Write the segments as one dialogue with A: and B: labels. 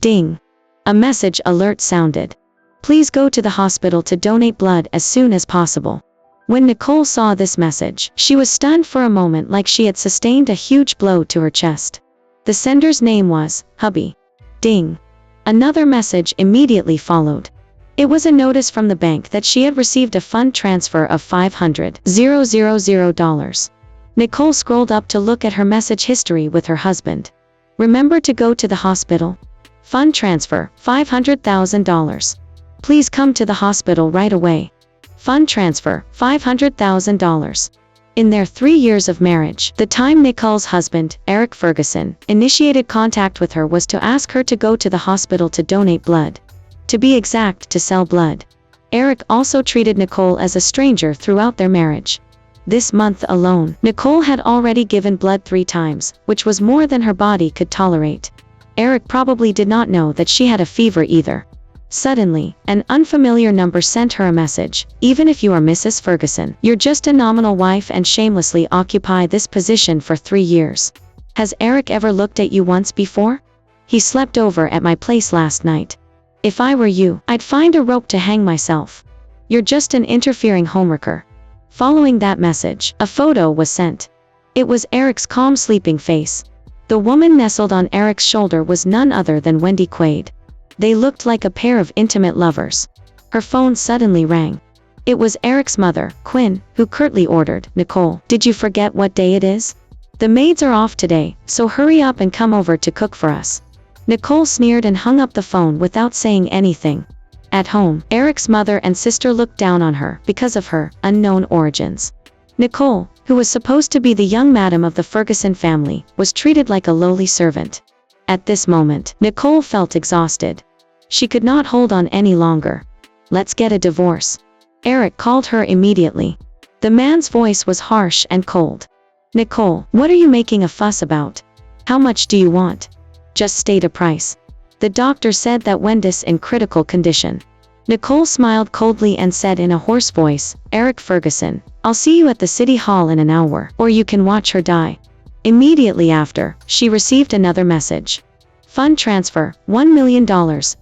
A: Ding. A message alert sounded. Please go to the hospital to donate blood as soon as possible. When Nicole saw this message, she was stunned for a moment, like she had sustained a huge blow to her chest. The sender's name was Hubby. Ding. Another message immediately followed. It was a notice from the bank that she had received a fund transfer of $500,000. Nicole scrolled up to look at her message history with her husband. Remember to go to the hospital. Fund transfer, $500,000. Please come to the hospital right away. Fund transfer, $500,000. In their 3 years of marriage, the time Nicole's husband, Eric Ferguson, initiated contact with her was to ask her to go to the hospital to donate blood. To be exact, to sell blood. Eric also treated Nicole as a stranger throughout their marriage. This month alone, Nicole had already given blood 3 times, which was more than her body could tolerate. Eric probably did not know that she had a fever either. Suddenly, an unfamiliar number sent her a message. Even if you are Mrs. Ferguson, you're just a nominal wife and shamelessly occupy this position for 3 years. Has Eric ever looked at you once before? He slept over at my place last night. If I were you, I'd find a rope to hang myself. You're just an interfering homewrecker. Following that message, a photo was sent. It was Eric's calm sleeping face. The woman nestled on Eric's shoulder was none other than Wendy Quaid. They looked like a pair of intimate lovers. Her phone suddenly rang. It was Eric's mother, Quinn, who curtly ordered, "Nicole, did you forget what day it is? The maids are off today, so hurry up and come over to cook for us." Nicole sneered and hung up the phone without saying anything. At home, Eric's mother and sister looked down on her because of her unknown origins. Nicole, who was supposed to be the young madam of the Ferguson family, was treated like a lowly servant. At this moment, Nicole felt exhausted. She could not hold on any longer. "Let's get a divorce." Eric called her immediately. The man's voice was harsh and cold. "Nicole, what are you making a fuss about? How much do you want? Just state a price." The doctor said that Wendy's in critical condition. Nicole smiled coldly and said in a hoarse voice, "Eric Ferguson, I'll see you at the city hall in an hour, or you can watch her die." Immediately after, she received another message. Fund transfer, $1 million.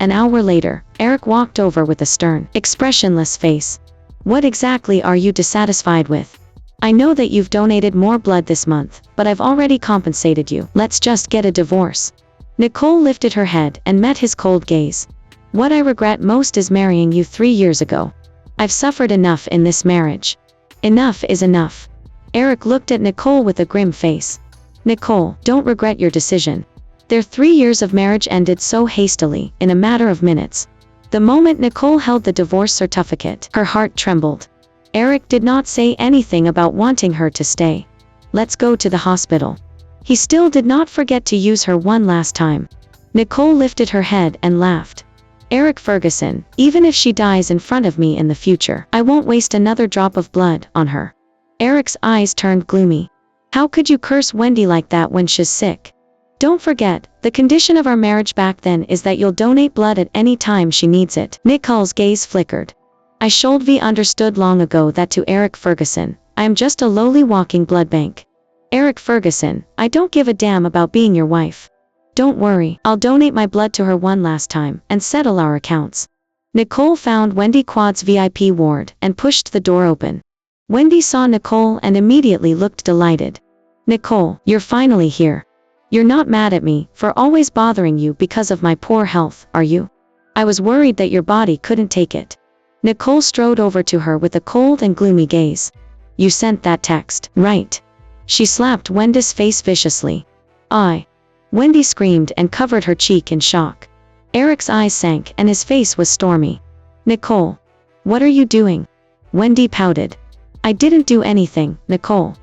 A: An hour later, Eric walked over with a stern, expressionless face. "What exactly are you dissatisfied with? I know that you've donated more blood this month, but I've already compensated you. Let's just get a divorce." Nicole lifted her head and met his cold gaze. "What I regret most is marrying you 3 years ago. I've suffered enough in this marriage. Enough is enough." Eric looked at Nicole with a grim face. "Nicole, don't regret your decision." Their 3 years of marriage ended so hastily, in a matter of minutes. The moment Nicole held the divorce certificate, her heart trembled. Eric did not say anything about wanting her to stay. "Let's go to the hospital." He still did not forget to use her one last time. Nicole lifted her head and laughed. "Eric Ferguson, even if she dies in front of me in the future, I won't waste another drop of blood on her." Eric's eyes turned gloomy. "How could you curse Wendy like that when she's sick? Don't forget, the condition of our marriage back then is that you'll donate blood at any time she needs it." Nicole's gaze flickered. "I should have understood long ago that to Eric Ferguson, I am just a lowly walking blood bank. Eric Ferguson, I don't give a damn about being your wife. Don't worry, I'll donate my blood to her one last time and settle our accounts." Nicole found Wendy Quad's VIP ward and pushed the door open. Wendy saw Nicole and immediately looked delighted. "Nicole, you're finally here. You're not mad at me for always bothering you because of my poor health, are you? I was worried that your body couldn't take it." Nicole strode over to her with a cold and gloomy gaze. "You sent that text, right?" She slapped Wendy's face viciously. "I." Wendy screamed and covered her cheek in shock. Eric's eyes sank and his face was stormy. "Nicole, what are you doing?" Wendy pouted. "I didn't do anything, Nicole.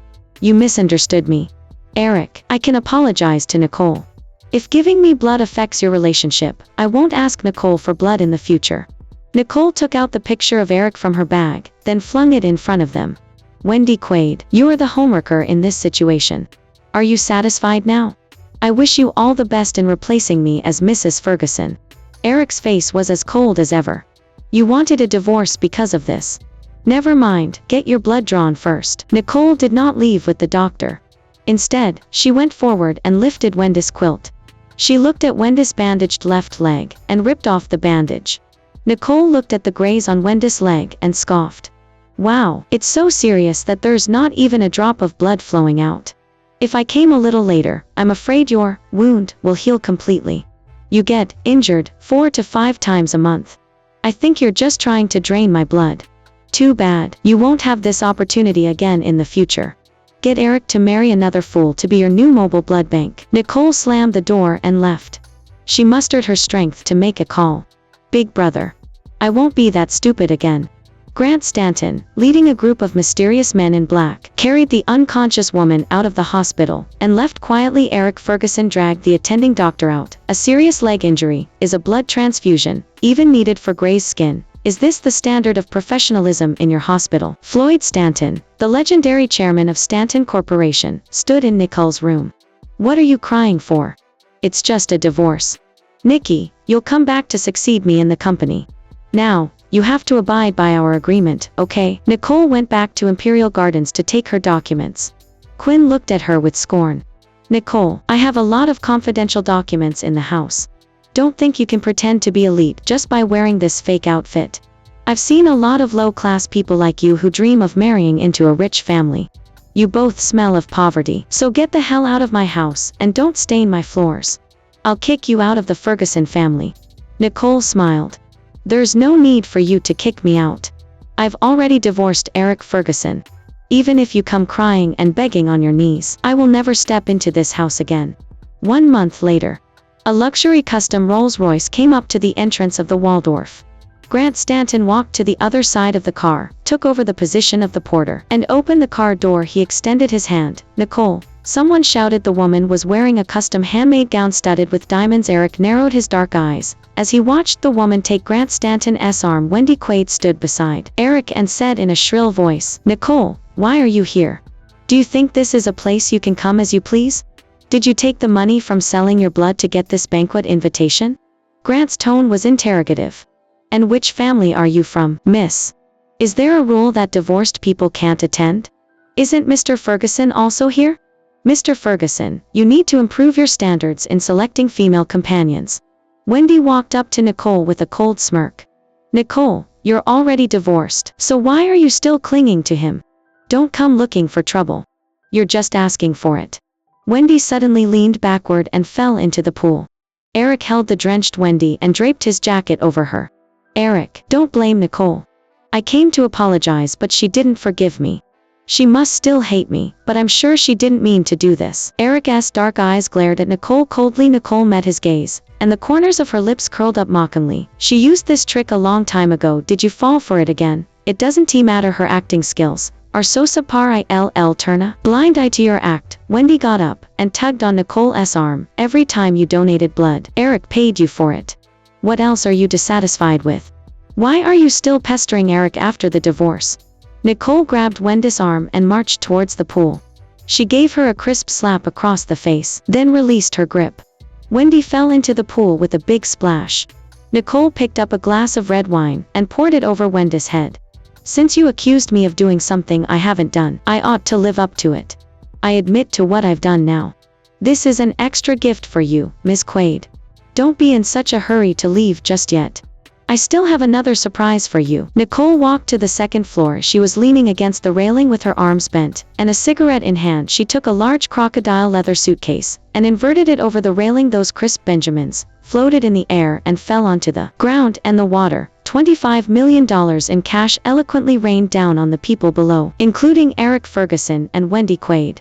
A: You misunderstood me." "Eric, I can apologize to Nicole. If giving me blood affects your relationship, I won't ask Nicole for blood in the future." Nicole took out the picture of Eric from her bag, then flung it in front of them. "Wendy Quaid, you are the homewrecker in this situation. Are you satisfied now? I wish you all the best in replacing me as Mrs. Ferguson." Eric's face was as cold as ever. "You wanted a divorce because of this. Never mind, get your blood drawn first." Nicole did not leave with the doctor. Instead, she went forward and lifted Wendy's quilt. She looked at Wendy's bandaged left leg, and ripped off the bandage. Nicole looked at the graze on Wendy's leg and scoffed. Wow, it's so serious that there's not even a drop of blood flowing out. If I came a little later, I'm afraid your wound will heal completely. You get injured 4 to 5 times a month. I think you're just trying to drain my blood. Too bad, you won't have this opportunity again in the future. Get Eric to marry another fool to be your new mobile blood bank. Nicole slammed the door and left. She mustered her strength to make a call. Big brother. I won't be that stupid again. Grant Stanton, leading a group of mysterious men in black, carried the unconscious woman out of the hospital, and left quietly. Eric Ferguson dragged the attending doctor out. A serious leg injury, is a blood transfusion, even needed for grazed skin. Is this the standard of professionalism in your hospital? Floyd Stanton, the legendary chairman of Stanton Corporation, stood in Nicole's room. What are you crying for? It's just a divorce. Nikki, you'll come back to succeed me in the company. Now, you have to abide by our agreement, okay? Nicole went back to Imperial Gardens to take her documents. Quinn looked at her with scorn. Nicole, I have a lot of confidential documents in the house. Don't think you can pretend to be elite just by wearing this fake outfit. I've seen a lot of low-class people like you who dream of marrying into a rich family. You both smell of poverty, so get the hell out of my house and don't stain my floors. I'll kick you out of the Ferguson family. Nicole smiled. There's no need for you to kick me out. I've already divorced Eric Ferguson. Even if you come crying and begging on your knees, I will never step into this house again. 1 month later. A luxury custom Rolls-Royce came up to the entrance of the Waldorf. Grant Stanton walked to the other side of the car, took over the position of the porter, and opened the car door. He extended his hand. Nicole, someone shouted. The woman was wearing a custom handmade gown studded with diamonds. Eric narrowed his dark eyes as he watched the woman take Grant Stanton's arm. Wendy Quaid stood beside Eric and said in a shrill voice, Nicole, why are you here? Do you think this is a place you can come as you please? Did you take the money from selling your blood to get this banquet invitation? Grant's tone was interrogative. And which family are you from, miss? Is there a rule that divorced people can't attend? Isn't Mr. Ferguson also here? Mr. Ferguson, you need to improve your standards in selecting female companions. Wendy walked up to Nicole with a cold smirk. Nicole, you're already divorced, so why are you still clinging to him? Don't come looking for trouble. You're just asking for it. Wendy suddenly leaned backward and fell into the pool. Eric held the drenched Wendy and draped his jacket over her. Eric, don't blame Nicole. I came to apologize, but she didn't forgive me. She must still hate me, but I'm sure she didn't mean to do this. Eric's dark eyes glared at Nicole coldly. Nicole met his gaze, and the corners of her lips curled up mockingly. She used this trick a long time ago. Did you fall for it again? It doesn't matter. Her acting skills are so subpar. Ill turna blind eye to your act. Wendy got up and tugged on Nicole's arm. Every time you donated blood, Eric paid you for it. What else are you dissatisfied with? Why are you still pestering Eric after the divorce? Nicole grabbed Wendy's arm and marched towards the pool. She gave her a crisp slap across the face, then released her grip. Wendy fell into the pool with a big splash. Nicole picked up a glass of red wine and poured it over Wendy's head. Since you accused me of doing something I haven't done, I ought to live up to it. I admit to what I've done now. This is an extra gift for you, Miss Quaid. Don't be in such a hurry to leave just yet. I still have another surprise for you. Nicole walked to the second floor. She was leaning against the railing with her arms bent, and a cigarette in hand. She took a large crocodile leather suitcase, and inverted it over the railing. Those crisp Benjamins floated in the air and fell onto the ground and the water. $25 million in cash eloquently rained down on the people below, including Eric Ferguson and Wendy Quaid.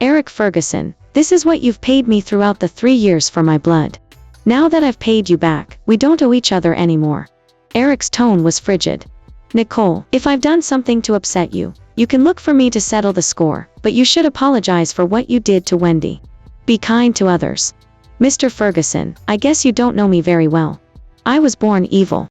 A: Eric Ferguson, this is what you've paid me throughout the 3 years for my blood. Now that I've paid you back, we don't owe each other anymore. Eric's tone was frigid. Nicole, if I've done something to upset you, you can look for me to settle the score, but you should apologize for what you did to Wendy. Be kind to others. Mr. Ferguson, I guess you don't know me very well. I was born evil.